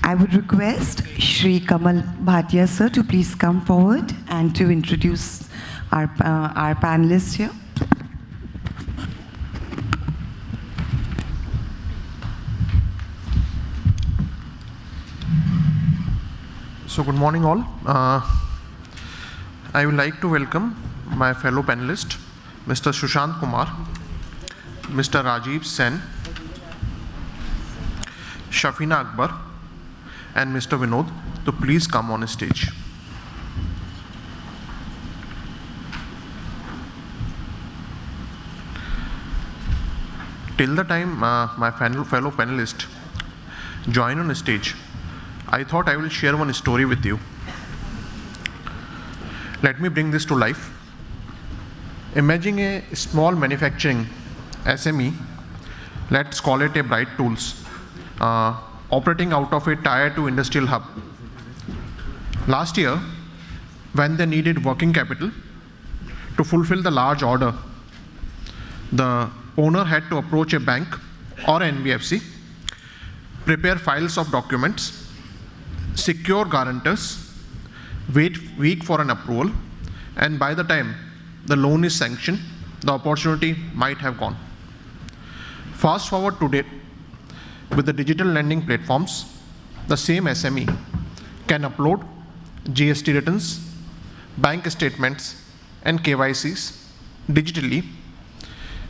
I would request Shri Kamal Bhatia sir to please come forward and to introduce our panelists here. So good morning all. I would like to welcome my fellow panelist, Mr. Sushant Kumar, Mr. Rajib Sen, Shafina Akbar, and Mr. Vinod to please come on stage. Till the time my fellow panelists join on stage, I thought I will share one story with you. Let me bring this to life. Imagine a small manufacturing SME, let's call it a Bright Tools, operating out of a Tier 2 industrial hub. Last year, when they needed working capital to fulfill the large order, the owner had to approach a bank or NBFC, prepare files of documents, secure guarantors, wait week for an approval, and by the time the loan is sanctioned, the opportunity might have gone. Fast forward today, with the digital lending platforms, the same SME can upload GST returns, bank statements, and KYCs digitally.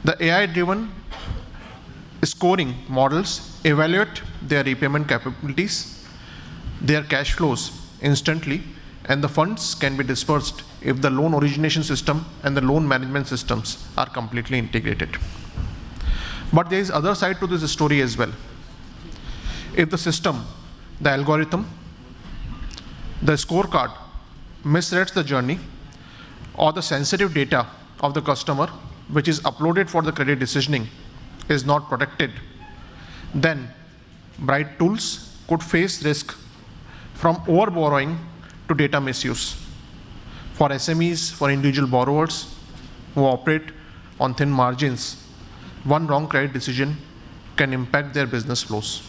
The AI-driven scoring models evaluate their repayment capabilities, their cash flows instantly, and the funds can be dispersed if the loan origination system and the loan management systems are completely integrated. But there is other side to this story as well. If the system, the algorithm, the scorecard misreads the journey, or the sensitive data of the customer which is uploaded for the credit decisioning is not protected, then Bright Tools could face risk from overborrowing to data misuse. For SMEs, for individual borrowers who operate on thin margins, one wrong credit decision can impact their business flows.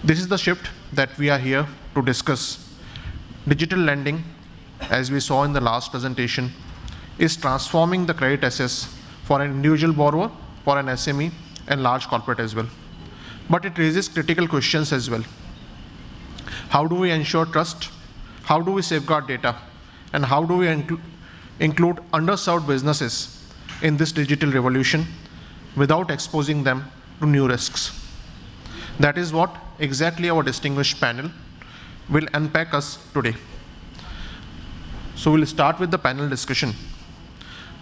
This is the shift that we are here to discuss. Digital lending, as we saw in the last presentation, is transforming the credit access for an individual borrower, for an SME, and large corporate as well. But it raises critical questions as well. How do we ensure trust? How do we safeguard data? And how do we include underserved businesses in this digital revolution without exposing them to new risks? That is what exactly our distinguished panel will unpack us today. So we'll start with the panel discussion.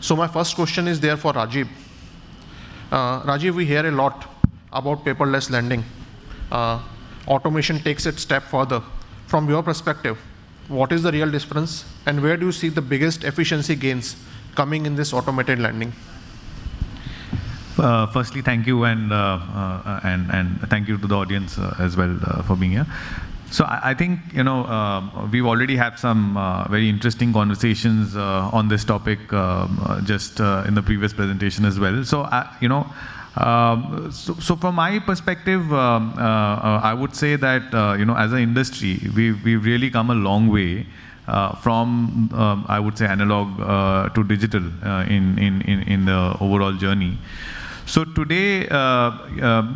So my first question is there for Rajib. Rajib, we hear a lot about paperless lending. Automation takes it step further. From your perspective, what is the real difference, and where do you see the biggest efficiency gains coming in this automated lending? Firstly, thank you, and thank you to the audience as well for being here. So I think we've already had some very interesting conversations on this topic just in the previous presentation as well. So so from my perspective, I would say that as an industry, we've really come a long way from I would say analog to digital in the overall journey. So today,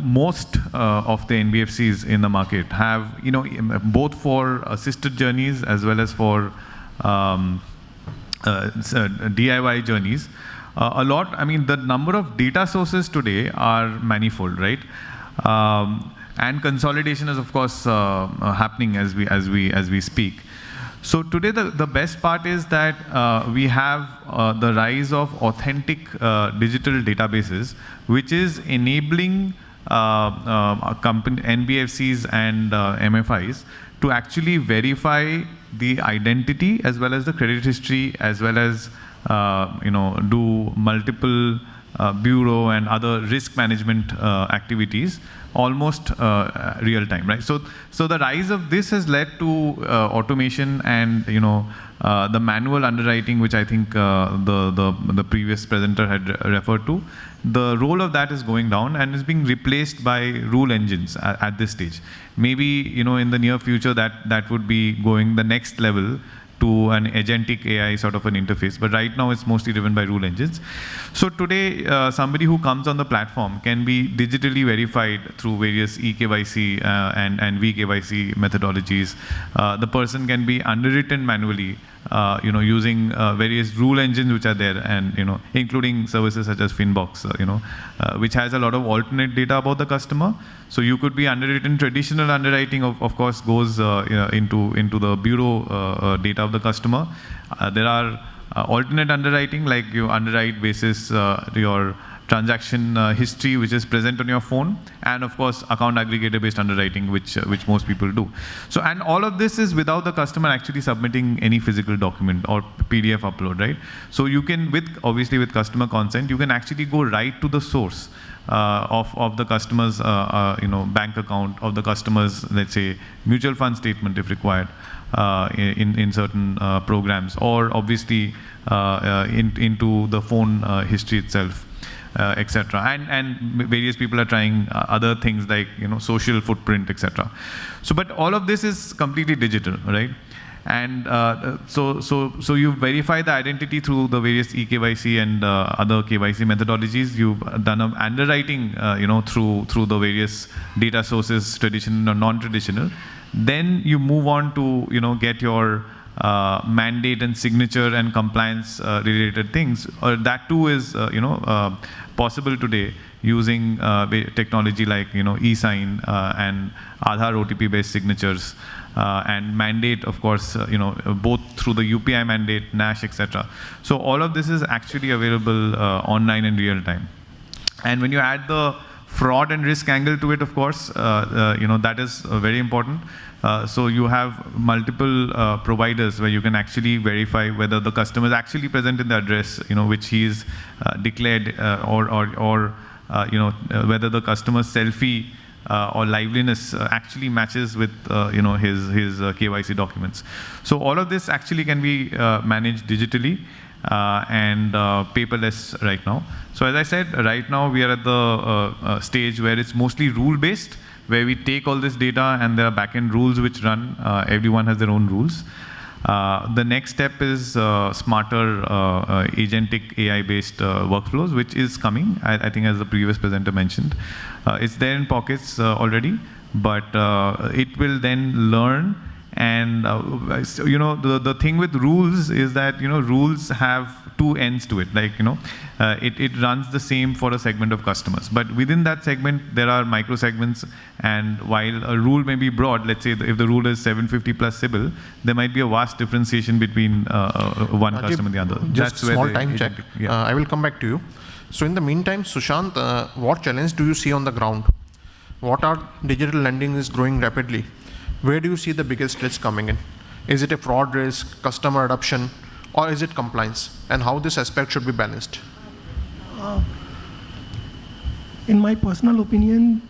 most of the NBFCs in the market have, both for assisted journeys as well as for DIY journeys. The number of data sources today are manifold, right? And consolidation is, of course, happening as we speak. So today, the best part is that we have the rise of authentic digital databases, which is enabling NBFCs and MFIs to actually verify the identity as well as the credit history, as well as do multiple bureau and other risk management activities almost real time, right? So the rise of this has led to automation and the manual underwriting, which I think the previous presenter had referred to. The role of that is going down and is being replaced by rule engines at this stage. Maybe in the near future that would be going the next level to an agentic AI sort of an interface. But right now it's mostly driven by rule engines. So today, somebody who comes on the platform can be digitally verified through various 𝐃𝐢𝐠𝐢𝐿 and 𝐕-KYC methodologies. The person can be underwritten manually, using various rule engines which are there, and including services such as FinBox, which has a lot of alternate data about the customer. So you could be underwritten. Traditional underwriting, of course, goes into the bureau data of the customer. There are alternate underwriting, like you underwrite basis your transaction history, which is present on your phone, and of course account aggregator based underwriting, which most people do. So, and all of this is without the customer actually submitting any physical document or PDF upload, right? So you can, obviously with customer consent, you can actually go right to the source of the customer's bank account, of the customer's, let's say, mutual fund statement if required in certain programs, or obviously into the phone history itself. Etc. And various people are trying other things like social footprint, etc. So, but all of this is completely digital, right? And so you verify the identity through the various 𝐃𝐢𝐠𝐢 and other KYC methodologies. You've done an underwriting, through the various data sources, traditional or non-traditional. Then you move on to get your mandate and signature and compliance related things. That too is possible today using technology like e-sign and Aadhaar OTP based signatures and mandate, of course, both through the UPI mandate, NASH, etc. So all of this is actually available online in real time. And when you add the fraud and risk angle to it, of course, that is very important. So you have multiple providers where you can actually verify whether the customer is actually present in the address, which he's declared, or whether the customer's selfie or liveliness actually matches with his KYC documents. So all of this actually can be managed digitally and paperless right now. So as I said, right now we are at the stage where it's mostly rule-based, where we take all this data and there are back-end rules which run. Everyone has their own rules. The next step is smarter agentic AI-based workflows, which is coming, I think, as the previous presenter mentioned. It's there in pockets already, but it will then learn. And the thing with rules is that rules have two ends to it. Like it runs the same for a segment of customers, but within that segment there are micro segments. And while a rule may be broad, let's say if the rule is 750 plus CIBIL, there might be a vast differentiation between one Rajib, customer and the other. Just That's small where time check. Yeah. I will come back to you. So in the meantime, Sushant, what challenge do you see on the ground? What are digital lending is growing rapidly? Where do you see the biggest risk coming in? Is it a fraud risk, customer adoption, or is it compliance? And how this aspect should be balanced? In my personal opinion,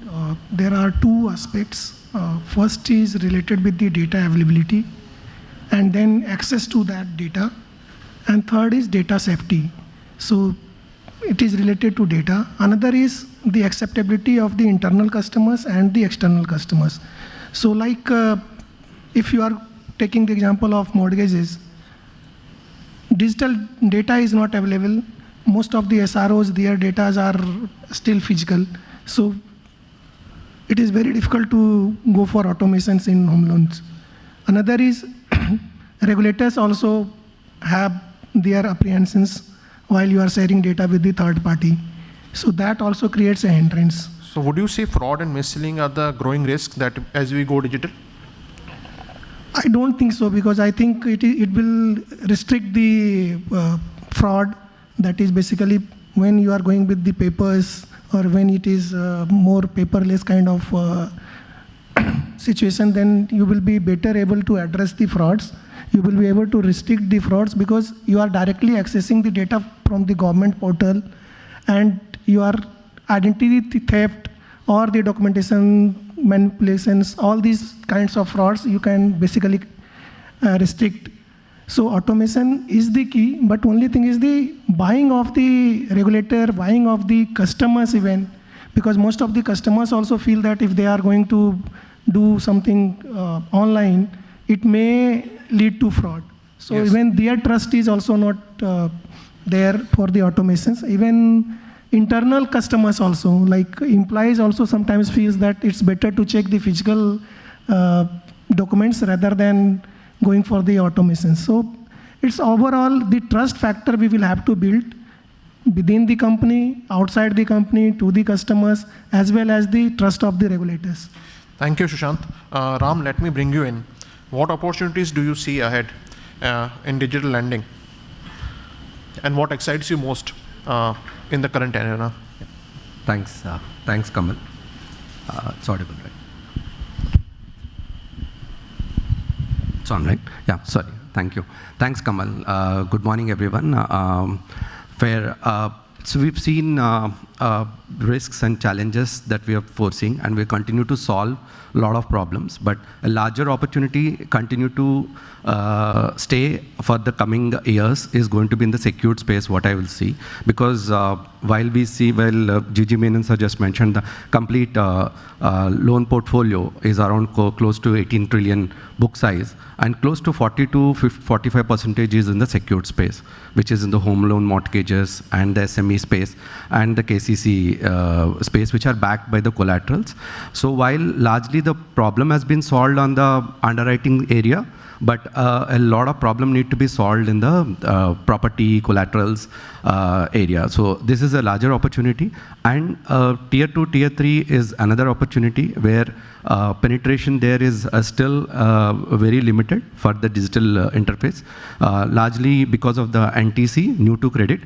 there are two aspects. First is related with the data availability, and then access to that data. And third is data safety. So it is related to data. Another is the acceptability of the internal customers and the external customers. So like if you are taking the example of mortgages, digital data is not available. Most of the SROs, their data are still physical. So it is very difficult to go for automations in home loans. Another is regulators also have their apprehensions while you are sharing data with the third party. So that also creates a hindrance. So would you say fraud and mis-selling are the growing risk that as we go digital? I don't think so, because I think it will restrict the fraud. That is basically when you are going with the papers, or when it is more paperless kind of situation, then you will be better able to address the frauds. You will be able to restrict the frauds because you are directly accessing the data from the government portal, and your identity theft or the documentation manipulations, all these kinds of frauds you can basically restrict. So automation is the key, but only thing is the buying of the regulator, buying of the customers even, because most of the customers also feel that if they are going to do something online, it may lead to fraud. So yes. Even their trust is also not there for the automations. Even internal customers also, like employees also sometimes feels that it's better to check the physical documents rather than going for the automation. So it's overall the trust factor we will have to build within the company, outside the company, to the customers, as well as the trust of the regulators. Thank you, Sushant. Ram, let me bring you in. What opportunities do you see ahead in digital lending? And what excites you most in the current era? Thanks, thanks, Kamal. It's audible, right? It's on, right? Yeah, sorry. Thank you. Thanks, Kamal. Good morning, everyone. So we've seen risks and challenges that we are foreseeing, and we continue to solve a lot of problems. But a larger opportunity continue to stay for the coming years is going to be in the secured space, what I will see. Because while we see, Gigi Menon sir just mentioned, the complete loan portfolio is around close to 18 trillion book size, and close to 40 to 45% is in the secured space, which is in the home loan mortgages and the SME space and the KCC space, which are backed by the collaterals. So while largely the problem has been solved on the underwriting area, but a lot of problem need to be solved in the property collaterals area. So this is a larger opportunity, and tier 2, tier 3 is another opportunity where penetration there is still very limited for the digital interface, largely because of the NTC, new to credit.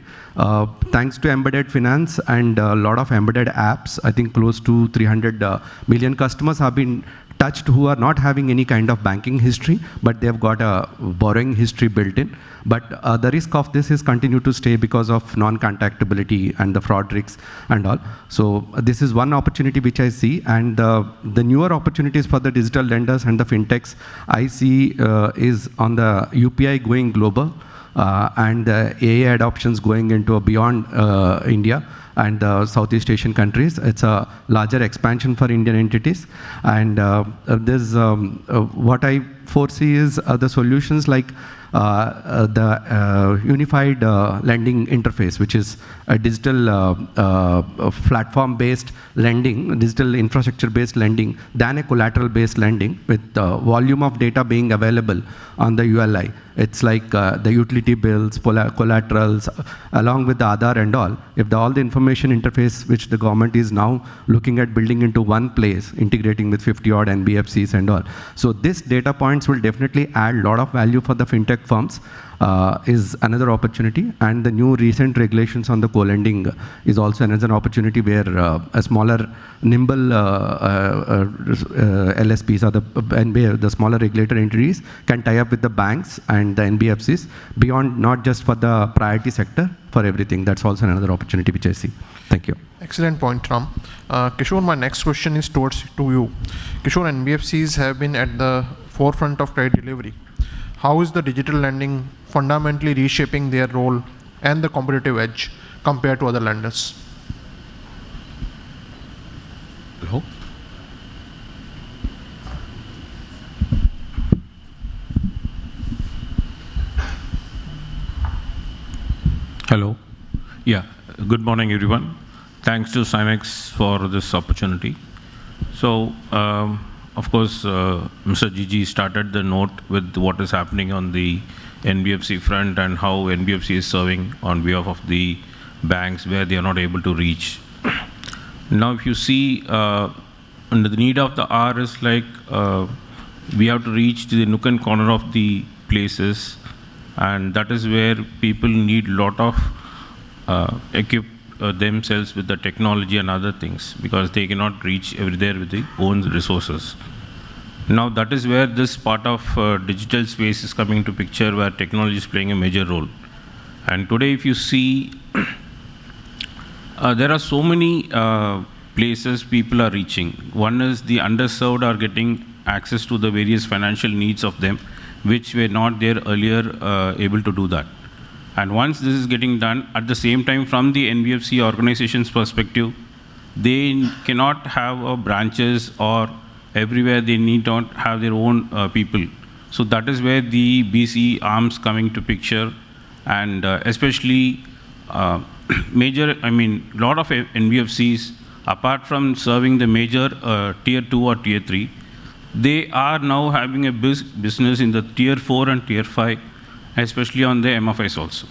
Thanks to embedded finance and a lot of embedded apps, I think close to 300 million customers have been touched who are not having any kind of banking history, but they've got a borrowing history built in. But the risk of this is continue to stay because of non-contactability and the fraud risks and all. So this is one opportunity which I see, and the newer opportunities for the digital lenders and the fintechs I see is on the UPI going global and the AI adoptions going into a beyond India and the Southeast Asian countries. It's a larger expansion for Indian entities. And what I foresee is the solutions like the unified lending interface, which is a digital platform-based lending, digital infrastructure-based lending, than a collateral-based lending with volume of data being available on the ULI. It's like the utility bills, collaterals, along with the Aadhaar and all. If all the information interface which the government is now looking at building into one place, integrating with 50 odd NBFCs and all. So this data points will definitely add a lot of value for the fintech firms. Is another opportunity, and the new recent regulations on the co-lending is also another opportunity where a smaller, nimble LSPs or the smaller regulator entities can tie up with the banks and the NBFCs beyond, not just for the priority sector, for everything. That's also another opportunity which I see. Thank you. Excellent point, Ram. Kishore, my next question is to you. Kishore, NBFCs have been at the forefront of credit delivery. How is the digital lending fundamentally reshaping their role and the competitive edge compared to other lenders? Hello? Hello. Yeah, good morning, everyone. Thanks to Cymex for this opportunity. So, of course, Mr. Gigi started the note with what is happening on the NBFC front and how NBFC is serving on behalf of the banks where they are not able to reach. Now, if you see, under the need of the hour is like we have to reach to the nook and corner of the places, and that is where people need a lot of equip themselves with the technology and other things, because they cannot reach everywhere with their own resources. Now that is where this part of digital space is coming to picture, where technology is playing a major role. And today if you see, There are so many places people are reaching. One is the underserved are getting access to the various financial needs of them, which were not there earlier able to do that. And once this is getting done, at the same time, from the NBFC organization's perspective, they cannot have branches or everywhere they need not have their own people. So that is where the BC arms coming to picture, and especially major, lot of NBFCs, apart from serving the major tier 2 or tier 3, they are now having a business in the tier 4 and tier 5, especially on the MFIs also.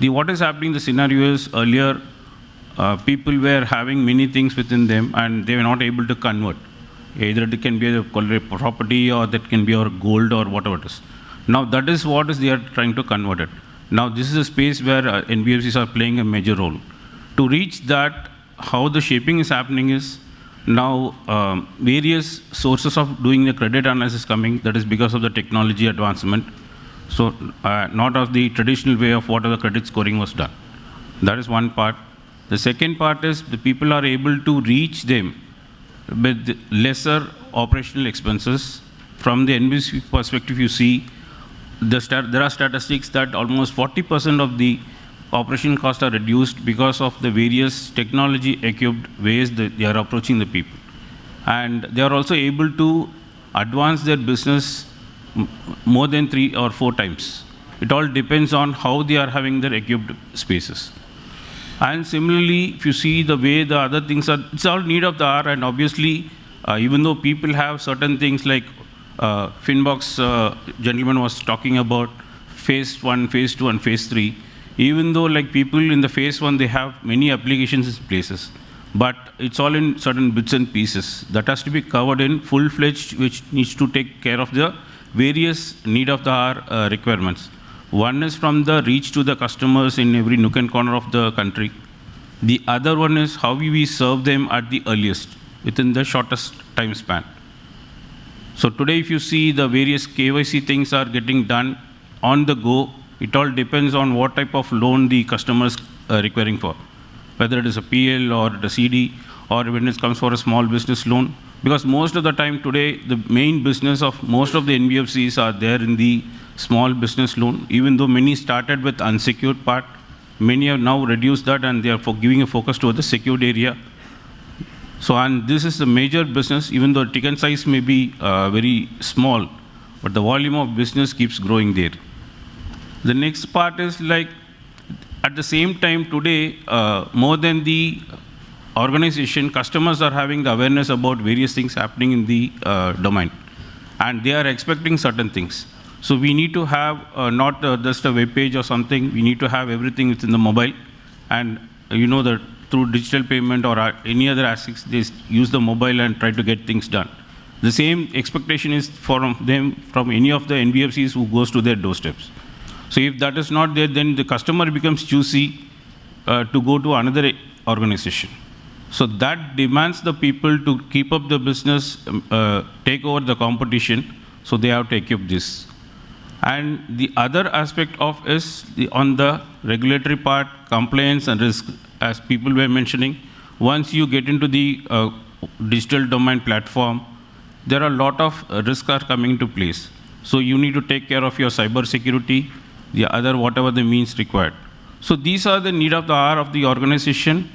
What is happening, the scenario is earlier, people were having many things within them and they were not able to convert. Either it can be a property or that can be our gold or whatever it is. Now that is what is they are trying to convert it. Now this is a space where NBFCs are playing a major role. To reach that, how the shaping is happening is now various sources of doing the credit analysis coming, that is because of the technology advancement. So not of the traditional way of what the credit scoring was done. That is one part. The second part is the people are able to reach them with lesser operational expenses. From the NBFC perspective, you see, there are statistics that almost 40% of the operation costs are reduced because of the various technology-equipped ways that they are approaching the people. And they are also able to advance their business more than 3 or 4 times. It all depends on how they are having their equipped spaces. And similarly, if you see the way the other things are, it's all need of the hour, and obviously, even though people have certain things like Finbox gentleman was talking about phase 1, phase 2, and phase 3, even though like people in the phase 1, they have many applications in places, but it's all in certain bits and pieces. That has to be covered in full-fledged, which needs to take care of the various need of the hour requirements. One is from the reach to the customers in every nook and corner of the country. The other one is how we serve them at the earliest, within the shortest time span. So today, if you see the various KYC things are getting done on the go, it all depends on what type of loan the customers are requiring for, whether it is a PL or a CD, or when it comes for a small business loan. Because most of the time today, the main business of most of the NBFCs are there in the small business loan. Even though many started with unsecured part, many have now reduced that and they are giving a focus to the secured area. So, and this is the major business, even though ticket size may be very small, but the volume of business keeps growing there. The next part is like, at the same time today, more than the organization, customers are having the awareness about various things happening in the domain, and they are expecting certain things. So we need to have not just a web page or something, we need to have everything within the mobile, and you know that through digital payment or any other aspects, they use the mobile and try to get things done. The same expectation is from them, from any of the NBFCs who goes to their doorsteps. So if that is not there, then the customer becomes choosy to go to another organization. So that demands the people to keep up the business, take over the competition, so they have to equip this. And the other aspect of is on the regulatory part, compliance and risk, as people were mentioning. Once you get into the digital domain platform, there are a lot of risks are coming into place. So you need to take care of your cyber security, the other whatever the means required. So these are the need of the hour of the organization.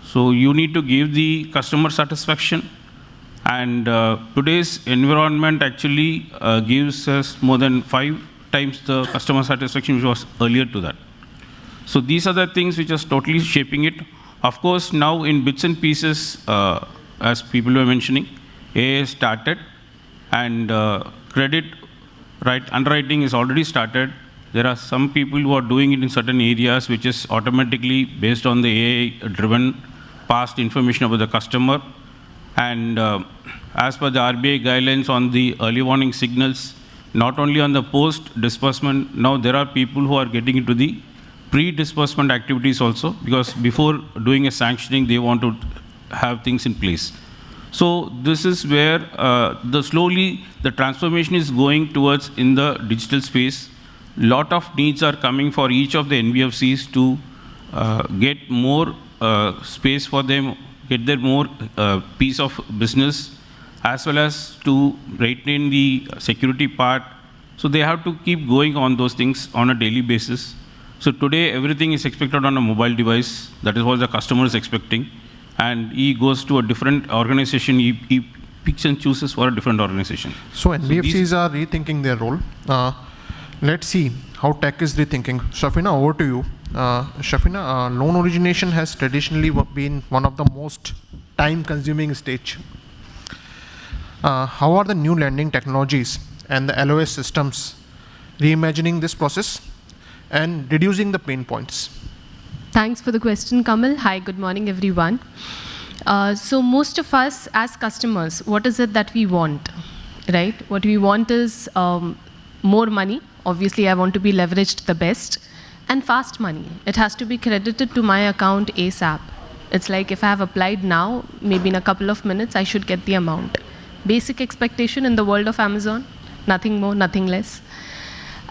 So you need to give the customer satisfaction. And today's environment actually gives us more than 5 times the customer satisfaction which was earlier to that. So these are the things which are totally shaping it. Of course, now in bits and pieces, as people were mentioning, AI started, and credit underwriting is already started. There are some people who are doing it in certain areas, which is automatically based on the AI-driven past information about the customer. And as per the RBI guidelines on the early warning signals, not only on the post-disbursement, now there are people who are getting into the pre-disbursement activities also, because before doing a sanctioning, they want to have things in place. So this is where slowly the transformation is going towards in the digital space. Lot of needs are coming for each of the NBFCs to get more space for them, get their more piece of business, as well as to retain the security part. So they have to keep going on those things on a daily basis. So today, everything is expected on a mobile device. That is what the customer is expecting. And he goes to a different organization. He picks and chooses for a different organization. So NBFCs are rethinking their role. Let's see how tech is rethinking. Shafina, over to you. Shafina, loan origination has traditionally been one of the most time-consuming stage. How are the new lending technologies and the LOS systems reimagining this process and reducing the pain points? Thanks for the question, Kamal. Hi, good morning, everyone. So most of us as customers, what is it that we want, right? What we want is more money. Obviously, I want to be leveraged the best, and fast money. It has to be credited to my account ASAP. It's like if I have applied now, maybe in a couple of minutes, I should get the amount. Basic expectation in the world of Amazon, nothing more, nothing less.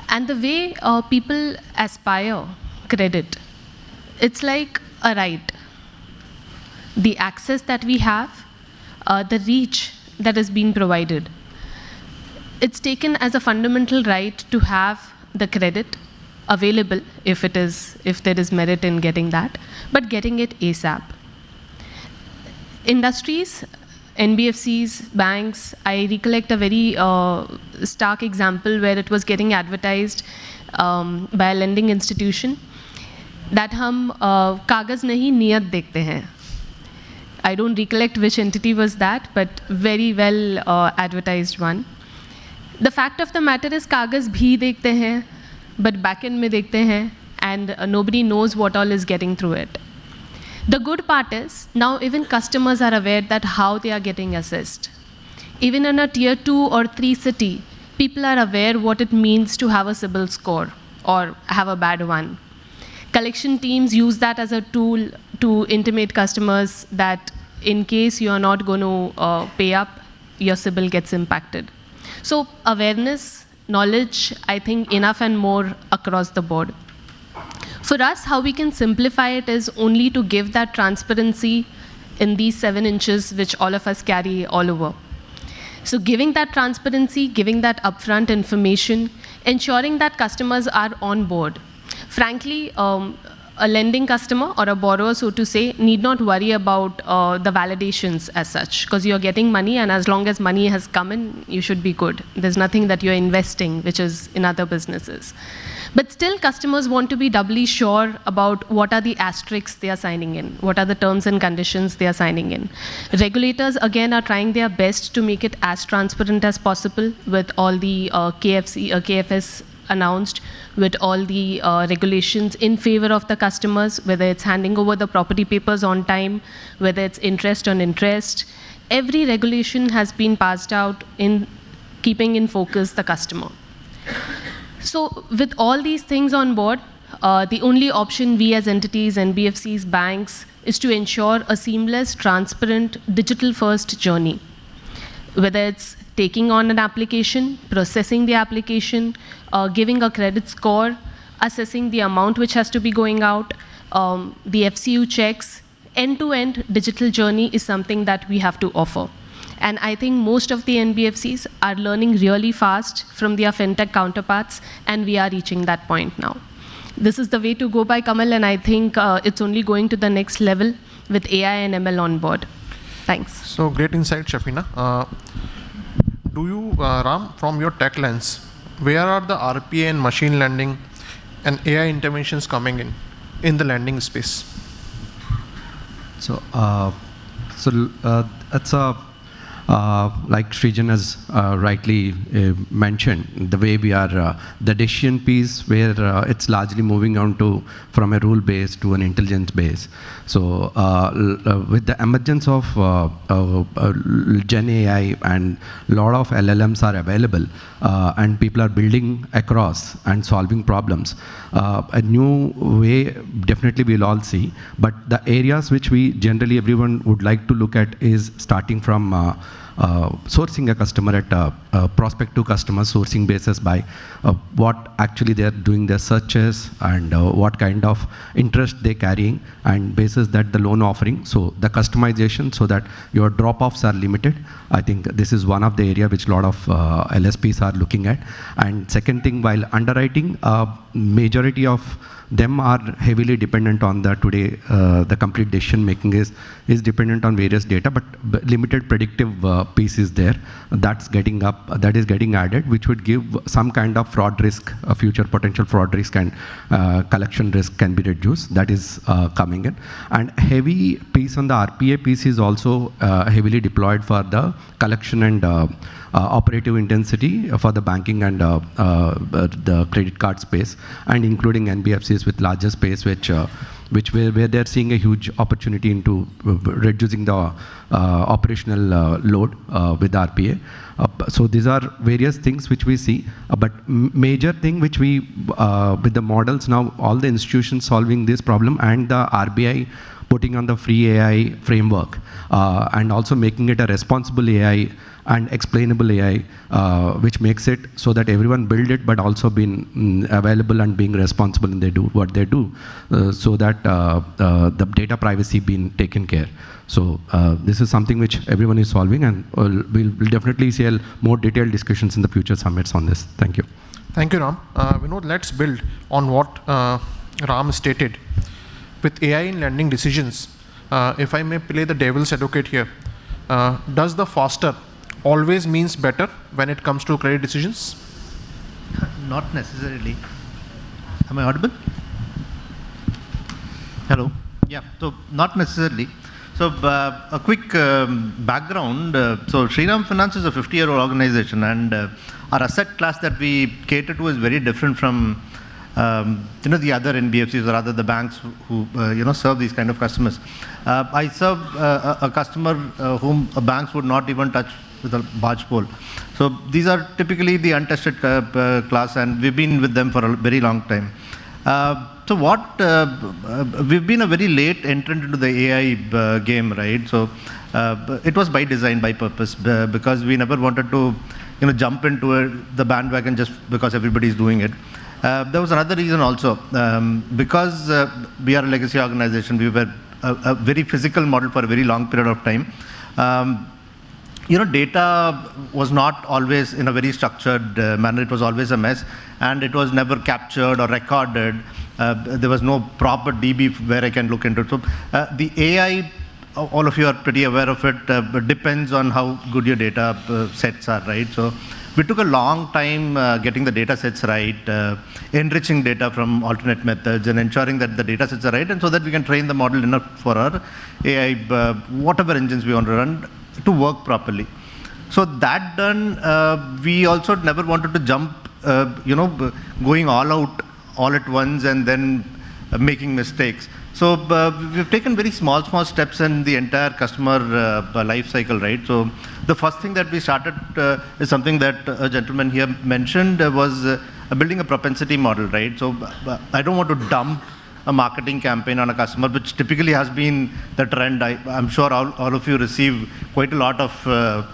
And the way people aspire credit, it's like a right. The access that we have, the reach that has been provided, it's taken as a fundamental right to have the credit available if there is merit in getting that, but getting it ASAP. Industries, NBFCs, banks, I recollect a very stark example where it was getting advertised by a lending institution that हम कागज़ नहीं नियत देखते हैं. I don't recollect which entity was that, but very well advertised one. The fact of the matter is कागज़ भी देखते हैं, but back end में देखते हैं, and nobody knows what all is getting through it. The good part is, now even customers are aware that how they are getting assessed. Even in a tier 2 or 3 city, people are aware what it means to have a CIBIL score or have a bad one. Collection teams use that as a tool to intimate customers that in case you are not going to pay up, your CIBIL gets impacted. So awareness, knowledge, I think enough and more across the board. For us, how we can simplify it is only to give that transparency in these 7 inches, which all of us carry all over. So giving that transparency, giving that upfront information, ensuring that customers are on board. Frankly, a lending customer or a borrower, so to say, need not worry about the validations as such, because you're getting money, and as long as money has come in, you should be good. There's nothing that you're investing, which is in other businesses. But still, customers want to be doubly sure about what are the asterisks they are signing in, what are the terms and conditions they are signing in. Regulators, again, are trying their best to make it as transparent as possible with all the KFS announced, with all the regulations in favor of the customers, whether it's handing over the property papers on time, whether it's interest on interest. Every regulation has been passed out in keeping in focus the customer. So with all these things on board, the only option we as entities, NBFCs, banks, is to ensure a seamless, transparent, digital-first journey. Whether it's taking on an application, processing the application, giving a credit score, assessing the amount which has to be going out, the FCU checks, end-to-end digital journey is something that we have to offer. And I think most of the NBFCs are learning really fast from their fintech counterparts, and we are reaching that point now. This is the way to go by, Kamal, and I think it's only going to the next level with AI and ML on board. Thanks. So great insight, Shafina. Do you, Ram, from your tech lens, where are the RPA and machine learning and AI interventions coming in the lending space? So, it's a like Srijan has rightly mentioned, the way we are, the decision piece where it's largely moving on to from a rule base to an intelligence base. So with the emergence of Gen AI and a lot of LLMs are available and people are building across and solving problems. A new way definitely we'll all see, but the areas which we generally everyone would like to look at is starting from sourcing a customer at a prospective customer sourcing basis by what actually they're doing their searches and what kind of interest they're carrying, and basis that the loan offering. So the customization so that your drop-offs are limited. I think this is one of the area which a lot of LSPs are looking at. And second thing, while underwriting, majority of them are heavily dependent on the today, the complete decision making is dependent on various data, but limited predictive piece is there. That is getting added, which would give some kind of fraud risk, a future potential fraud risk, and collection risk can be reduced. That is coming in. And heavy piece on the RPA piece is also heavily deployed for the collection and operative intensity for the banking and the credit card space, and including NBFCs with larger space, where they're seeing a huge opportunity into reducing the operational load with RPA. So these are various things which we see, but major thing which we, with the models now, all the institutions solving this problem, and the RBI putting on the free AI framework, and also making it a responsible AI and explainable AI, which makes it so that everyone build it, but also being available and being responsible and they do what they do, so that the data privacy being taken care. So this is something which everyone is solving, and we'll definitely see more detailed discussions in the future summits on this. Thank you. Thank you, Ram. Vinod, let's build on what Ram stated. With AI in lending decisions, if I may play the devil's advocate here, does the faster always means better when it comes to credit decisions? Not necessarily. Am I audible? Hello. Yeah, so not necessarily. So a quick background. So Shriram Finance is a 50-year-old organization, and our asset class that we cater to is very different from the other NBFCs, or rather the banks who serve these kind of customers. I serve a customer whom banks would not even touch with a barge pole. So these are typically the untested class, and we've been with them for a very long time. So we've been a very late entrant into the AI game, right? So it was by design, by purpose, because we never wanted to jump into the bandwagon just because everybody is doing it. There was another reason also, because we are a legacy organization. We were a very physical model for a very long period of time. Data was not always in a very structured manner. It was always a mess, and it was never captured or recorded. There was no proper DB where I can look into it. So the AI, all of you are pretty aware of it, but depends on how good your data sets are, right? So we took a long time getting the data sets right, enriching data from alternate methods, and ensuring that the data sets are right, and so that we can train the model enough for our AI, whatever engines we want to run, to work properly. So that done, we also never wanted to jump, going all out all at once and then making mistakes. So we've taken very small steps in the entire customer life cycle, right? So the first thing that we started is something that a gentleman here mentioned, was building a propensity model, right? So I don't want to dump a marketing campaign on a customer, which typically has been the trend. I'm sure all of you receive quite a lot of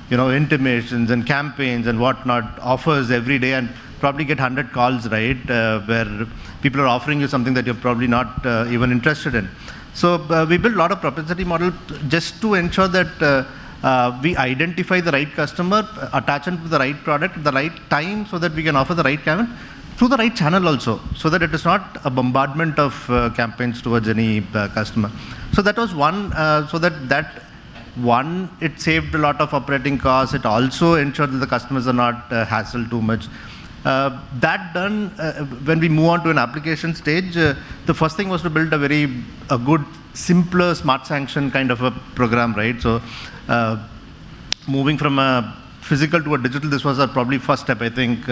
intimations and campaigns and whatnot, offers every day, and probably get 100 calls, right, where people are offering you something that you're probably not even interested in. So we built a lot of propensity model just to ensure that we identify the right customer, attach them to the right product at the right time, so that we can offer the right campaign through the right channel also, so that it is not a bombardment of campaigns towards any customer. So that was one, it saved a lot of operating costs. It also ensured that the customers are not hassled too much. That done, when we move on to an application stage, the first thing was to build a good, simpler smart sanction kind of a program, right? So moving from a physical to a digital, this was our probably first step. I think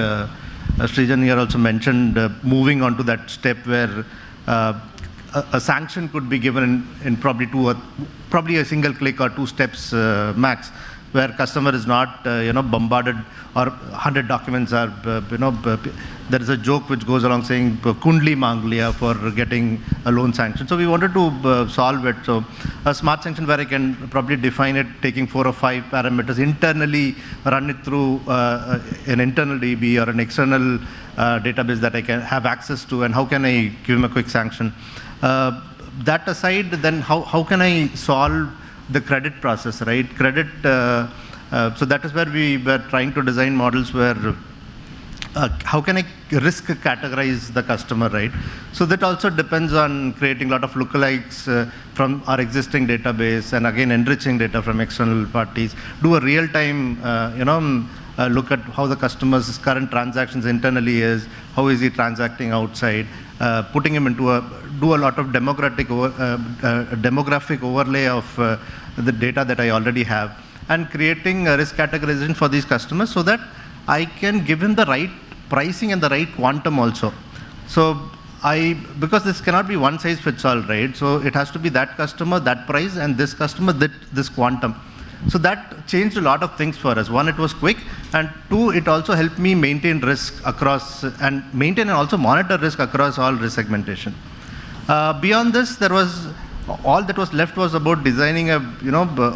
Srijan here also mentioned moving on to that step where a sanction could be given in probably a single click or 2 steps max. where customer is not, bombarded or 100 documents are, there is a joke which goes along saying kundli mang liya for getting a loan sanction. So we wanted to solve it. So a smart sanction where I can probably define it, taking 4 or 5 parameters internally, run it through an internal DB or an external database that I can have access to, and how can I give him a quick sanction. That aside, then how can I solve the credit process, right? Credit, so that is where we were trying to design models where how can I risk categorize the customer, right? So that also depends on creating a lot of lookalikes from our existing database, and again enriching data from external parties. Do a real-time, look at how the customer's current transactions internally is, how is he transacting outside, putting him into do a lot of demographic overlay of the data that I already have, and creating a risk categorization for these customers so that I can give him the right pricing and the right quantum also. So because this cannot be one size fits all, right? So it has to be that customer, that price, and this customer, this quantum. So that changed a lot of things for us. One, it was quick, and two, it also helped me maintain risk across, and maintain and also monitor risk across all risk segmentation. Beyond this, there was, all that was left was about designing a,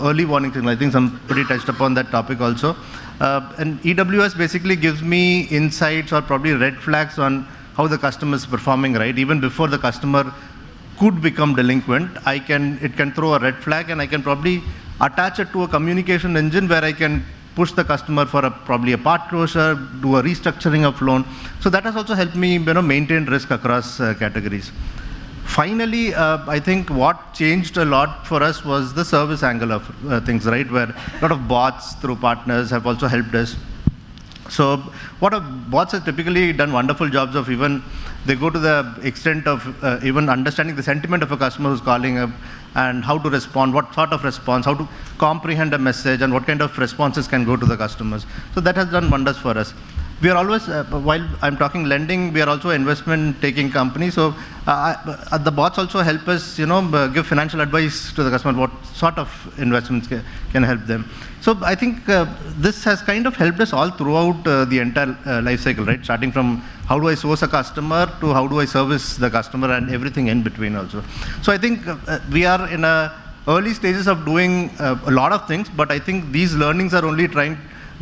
early warning signal. I think somebody touched upon that topic also. And EWS basically gives me insights or probably red flags on how the customer is performing, right? Even before the customer could become delinquent, it can throw a red flag, and I can probably attach it to a communication engine where I can push the customer for probably a part closure, do a restructuring of loan. So that has also helped me, maintain risk across categories. Finally, I think what changed a lot for us was the service angle of things, right? Where a lot of bots through partners have also helped us. So bots have typically done wonderful jobs of even, they go to the extent of even understanding the sentiment of a customer who's calling up, and how to respond, what sort of response, how to comprehend a message, and what kind of responses can go to the customers. So that has done wonders for us. We are always, while I'm talking lending, we are also investment-taking company. So the bots also help us, give financial advice to the customer, what sort of investments can help them. So I think this has kind of helped us all throughout the entire life cycle, right? Starting from how do I source a customer to how do I service the customer, and everything in between also. So I think we are in early stages of doing a lot of things, but I think these learnings are only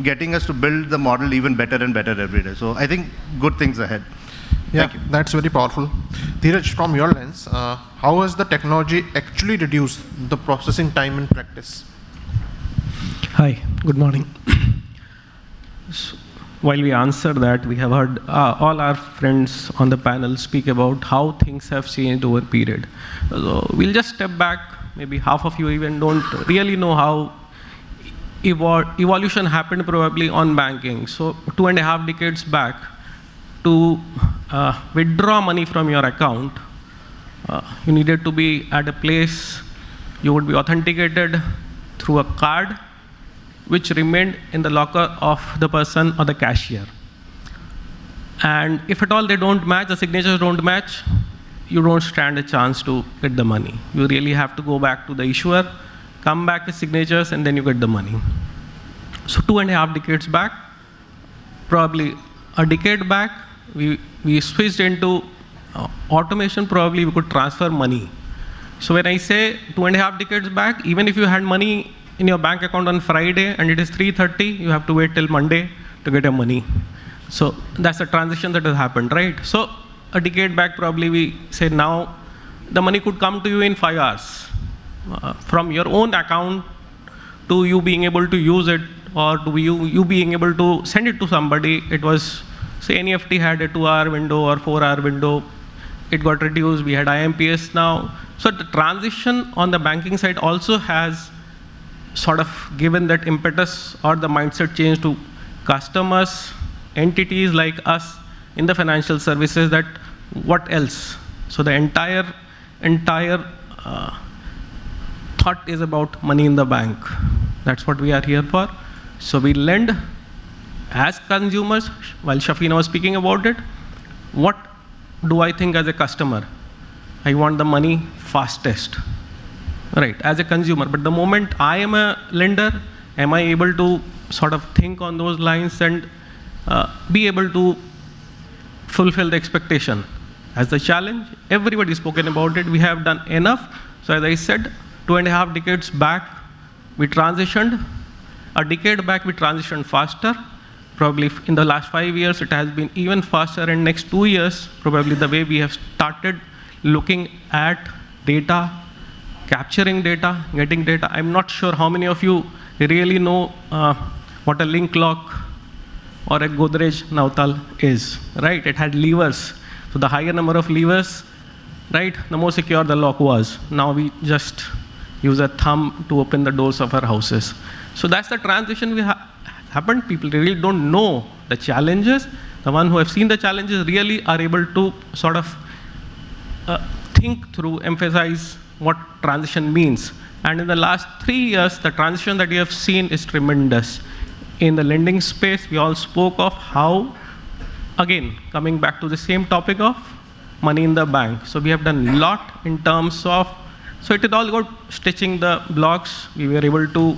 getting us to build the model even better and better every day. So I think good things ahead. Yeah, that's very powerful. Dhiraj, from your lens, how has the technology actually reduced the processing time in practice? Hi, good morning. So, while we answer that, we have heard all our friends on the panel speak about how things have changed over a period. So we'll just step back. Maybe half of you even don't really know how evolution happened probably on banking. So 2.5 decades back, to withdraw money from your account, you needed to be at a place, you would be authenticated through a card which remained in the locker of the person or the cashier. And if at all they don't match, the signatures don't match, you don't stand a chance to get the money. You really have to go back to the issuer, come back with signatures, and then you get the money. So 2.5 decades back, probably a decade back, we switched into automation. Probably we could transfer money. So when I say 2.5 decades back, even if you had money in your bank account on Friday and it is 3:30, you have to wait till Monday to get your money. So that's the transition that has happened, right? So a decade back, probably we say now the money could come to you in 5 hours. From your own account to you being able to use it, or to you being able to send it to somebody, it was, say NEFT had a 2-hour window or 4-hour window. It got reduced. We had IMPS now. So the transition on the banking side also has sort of given that impetus or the mindset change to customers, entities like us in the financial services, that what else? So the entire thought is about money in the bank. That's what we are here for. So we lend as consumers. While Shafina was speaking about it, what do I think as a customer? I want the money fastest, right, as a consumer. But the moment I am a lender, am I able to sort of think on those lines and be able to fulfill the expectation? As the challenge, everybody spoken about it, we have done enough. So as I said, 2.5 decades back, we transitioned. A decade back, we transitioned faster. Probably in the last 5 years, it has been even faster, and next 2 years, probably the way we have started looking at data, capturing data, getting data. I'm not sure how many of you really know what a link lock or a Godrej Nautal is, right? It had levers. So the higher number of levers, right, the more secure the lock was. Now we just use a thumb to open the doors of our houses. So that's the transition we happened. People really don't know the challenges. The ones who have seen the challenges really are able to sort of think through, emphasize what transition means. And in the last 3 years, the transition that you have seen is tremendous. In the lending space, we all spoke of how, again, coming back to the same topic of money in the bank. So we have done a lot in terms of, so it is all about stitching the blocks. We were able to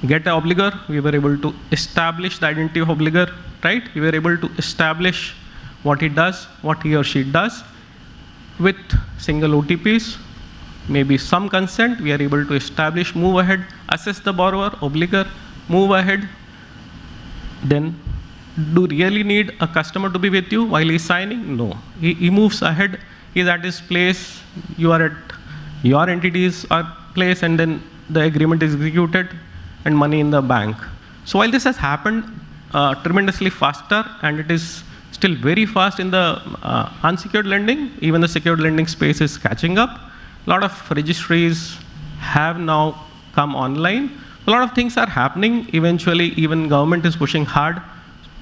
get an obligor. We were able to establish the identity of obligor, right? We were able to establish what he does, what he or she does. With single OTPs, maybe some consent, we are able to establish, move ahead, assess the borrower, obligor, move ahead. Then, do you really need a customer to be with you while he's signing? No. He moves ahead, he's at his place, you are at your entity's place, and then the agreement is executed and money in the bank. So while this has happened tremendously faster, and it is still very fast in the unsecured lending, even the secured lending space is catching up. A lot of registries have now come online. A lot of things are happening. Eventually, even government is pushing hard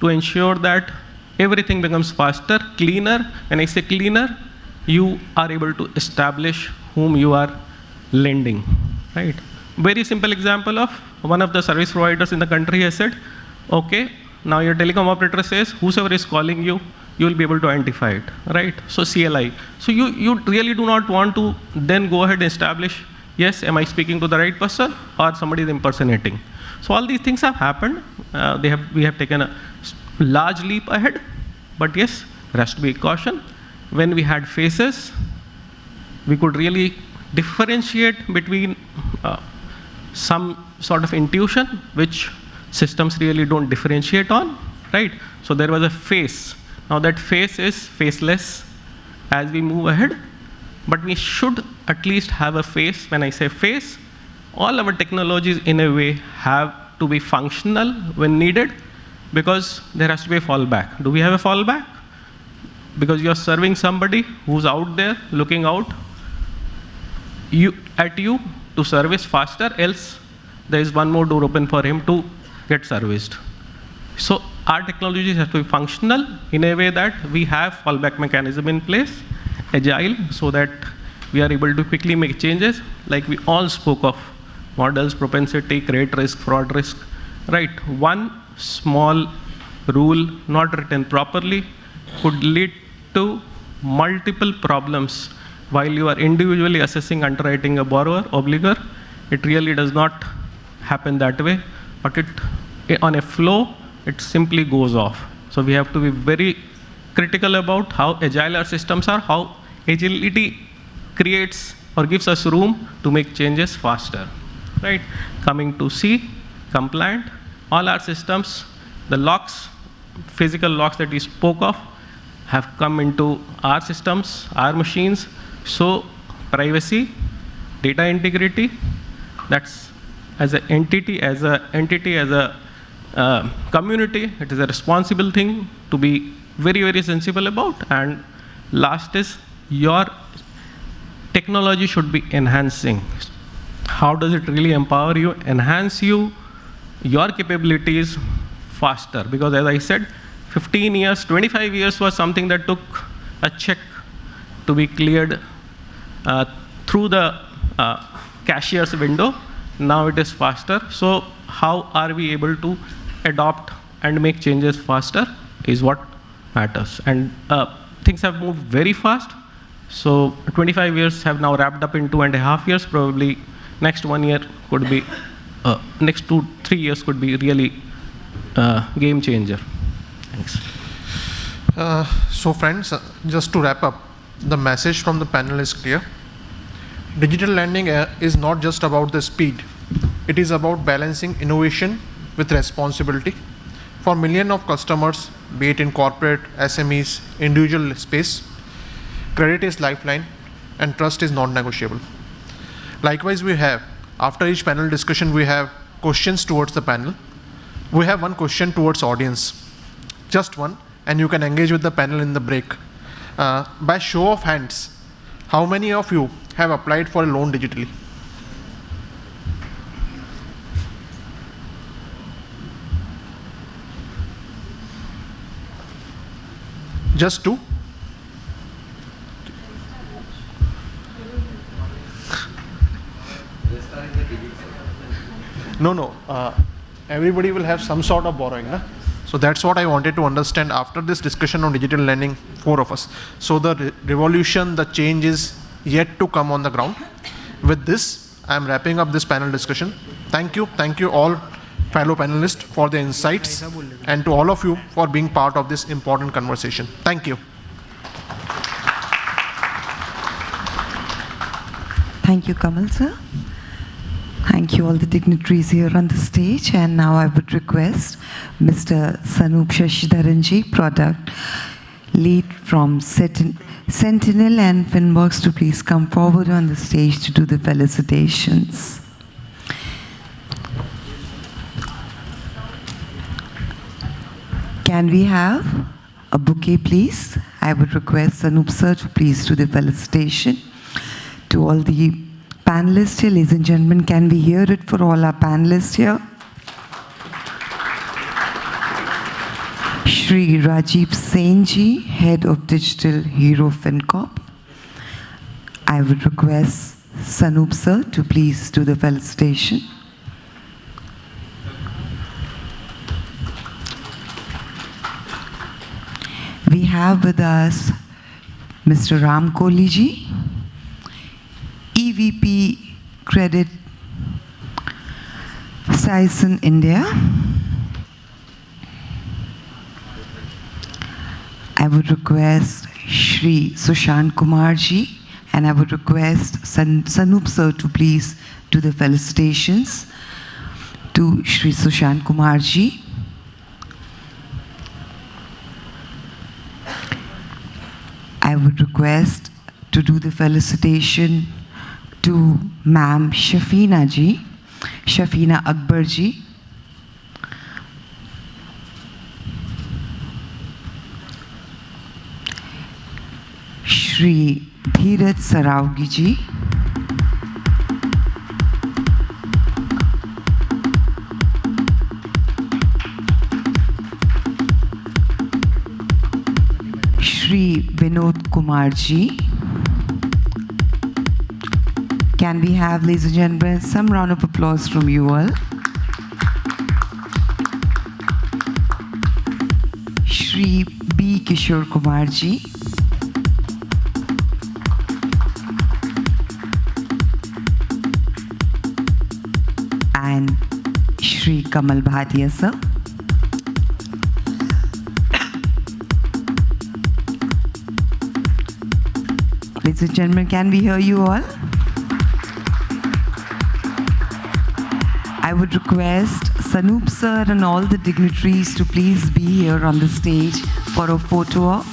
to ensure that everything becomes faster, cleaner. When I say cleaner, you are able to establish whom you are lending, right? Very simple example of one of the service providers in the country has said, okay, now your telecom operator says, whosoever is calling you, you will be able to identify it, right? So CLI. So you really do not want to then go ahead and establish, yes, am I speaking to the right person or somebody is impersonating? So all these things have happened. We have taken a large leap ahead, but yes, there has to be caution. When we had faces, we could really differentiate between some sort of intuition, which systems really don't differentiate on, right? So there was a face. Now that face is faceless as we move ahead, but we should at least have a face. When I say face, all our technologies in a way have to be functional when needed, because there has to be a fallback. Do we have a fallback? Because you are serving somebody who's out there looking out at you to service faster, else there is one more door open for him to get serviced. So our technologies have to be functional in a way that we have fallback mechanism in place, agile, so that we are able to quickly make changes, like we all spoke of, models, propensity, credit risk, fraud risk, right? One small rule not written properly could lead to multiple problems while you are individually assessing, underwriting a borrower, obligor. It really does not happen that way, but on a flow, it simply goes off. So we have to be very critical about how agile our systems are, how agility creates or gives us room to make changes faster, right? Coming to C, compliant, all our systems, the locks, physical locks that we spoke of, have come into our systems, our machines. So privacy, data integrity, that's as an entity, as a community, it is a responsible thing to be very, very sensible about. And last is your technology should be enhancing. How does it really empower you, enhance you, your capabilities faster? Because as I said, 15 years, 25 years was something that took a check to be cleared through the cashier's window. Now it is faster. So how are we able to adopt and make changes faster is what matters. And things have moved very fast. So 25 years have now wrapped up in 2.5 years. Probably next 1 year could be next 2-3 years could be really game changer? Thanks. So friends, just to wrap up, the message from the panel is clear. Digital lending is not just about the speed. It is about balancing innovation with responsibility. For millions of customers, be it in corporate, SMEs, individual space, credit is lifeline and trust is non-negotiable. Likewise, we have, after each panel discussion, we have questions towards the panel. We have one question towards audience, just one, and you can engage with the panel in the break. By show of hands, how many of you have applied for a loan digitally? Just two? No. Everybody will have some sort of borrowing. Nah? So that's what I wanted to understand after this discussion on digital lending, 4 of us. So the revolution, the change is yet to come on the ground. With this, I'm wrapping up this panel discussion. Thank you all fellow panelists for the insights and to all of you for being part of this important conversation. Thank you. Thank you, Kamal sir. Thank you all the dignitaries here on the stage. And now I would request Mr. Sanup Shashidharanji, Product Lead from Sentinel and FinCorp, to please come forward on the stage to do the felicitations. Can we have a bouquet, please? I would request Sanup sir to please do the felicitation. To all the panelists here, ladies and gentlemen, can we hear it for all our panelists here? Shri Rajib Senji, Head of Digital Hero FinCorp. I would request Sanup sir to please do the felicitation. We have with us Mr. Ram Kolli ji, EVP Credit Saison India. I would request Shri Sushant Kumar ji, and I would request Sanup sir to please do the felicitations to Shri Sushant Kumar ji. I would request to do the felicitation to Ma'am Shafina ji, Shafina Akbar ji. Shri Dhiraj Saraogi ji. Shri Vinod Kumar ji. Can we have, ladies and gentlemen, some round of applause from you all? Shri B. Kishore Kumar ji. And Shri Kamal Bhatia sir. Ladies and gentlemen, can we hear you all? I would request Sanup sir and all the dignitaries to please be here on the stage for a photo op.